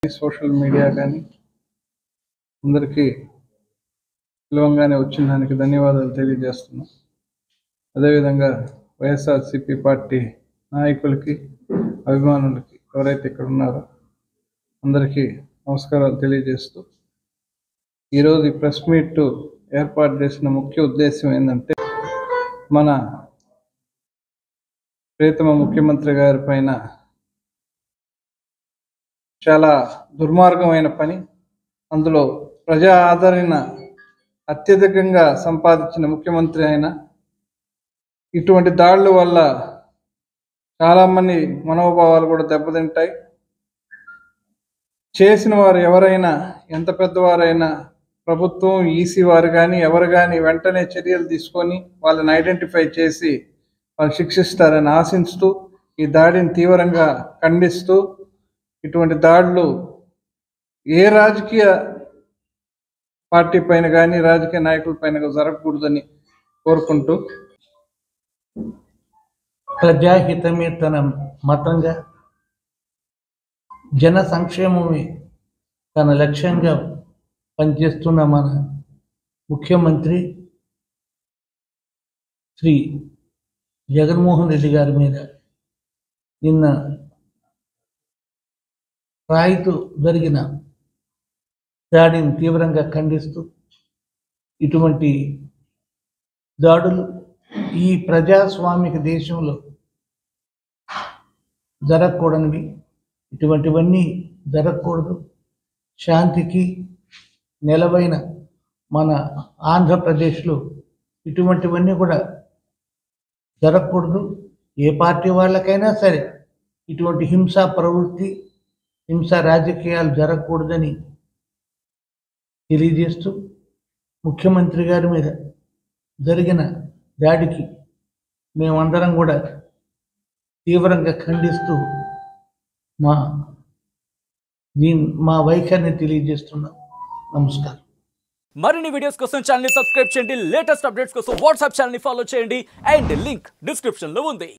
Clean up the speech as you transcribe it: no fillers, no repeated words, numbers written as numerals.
Social media కానీ అందరికీ సులభంగానే వచ్చిన దానికి ధన్యవాదాలు తెలియజేస్తున్నాం. అదేవిధంగా వైఎస్ఆర్సీపీ పార్టీ నాయకులకి, అభిమానులకి ఎవరైతే ఇక్కడ ఉన్నారో అందరికీ నమస్కారాలు తెలియజేస్తూ, ఈరోజు ఈ ప్రెస్ మీట్ ఏర్పాటు చేసిన ముఖ్య ఉద్దేశం ఏంటంటే, మన ప్రియతమ ముఖ్యమంత్రి గారి పైన చాలా దుర్మార్గమైన పని, అందులో ప్రజా ఆదరణ అత్యధికంగా సంపాదించిన ముఖ్యమంత్రి అయిన ఇటువంటి దాడుల వల్ల చాలామంది మనోభావాలు కూడా దెబ్బతింటాయి. చేసిన వారు ఎవరైనా, ఎంత పెద్దవారైనా, ప్రభుత్వం, ఈసీ వారు కానీ ఎవరు కానీ వెంటనే చర్యలు తీసుకొని వాళ్ళని ఐడెంటిఫై చేసి వాళ్ళు శిక్షిస్తారని ఆశిస్తూ, ఈ దాడిని తీవ్రంగా ఖండిస్తూ, ఇటువంటి దాడులు ఏ రాజకీయ పార్టీ పైన కానీ రాజకీయ నాయకుల పైన జరగకూడదని కోరుకుంటూ, ప్రజాహితమే తన మతంగా, జన సంక్షేమమే తన లక్ష్యంగా పనిచేస్తున్న మన ముఖ్యమంత్రి శ్రీ జగన్మోహన్ రెడ్డి గారి మీద నిన్న రాయితో జరిగిన దాడిని తీవ్రంగా ఖండిస్తూ, ఇటువంటి దాడులు ఈ ప్రజాస్వామిక దేశంలో జరగకూడనివి, ఇటువంటివన్నీ జరగకూడదు. శాంతికి నెలవైన మన ఆంధ్రప్రదేశ్లో ఇటువంటివన్నీ కూడా జరగకూడదు. ఏ పార్టీ వాళ్ళకైనా సరే ఇటువంటి హింసా ప్రవృత్తి, హింసా రాజకీయాలు జరగకూడదని తెలియజేస్తూ, ముఖ్యమంత్రి గారి మీద జరిగిన దాడికి మేమందరం కూడా తీవ్రంగా ఖండిస్తూ మా వైఖరిని తెలియజేస్తున్నాం. నమస్కారం. మరిన్ని వీడియోస్ కోసం ఛానల్ ని సబ్స్క్రైబ్ చేయండి. లేటెస్ట్ అప్డేట్స్ కోసం వాట్సాప్ ఛానల్ ని ఫాలో చేయండి. అండ్ లింక్ డిస్క్రిప్షన్ లో ఉంది.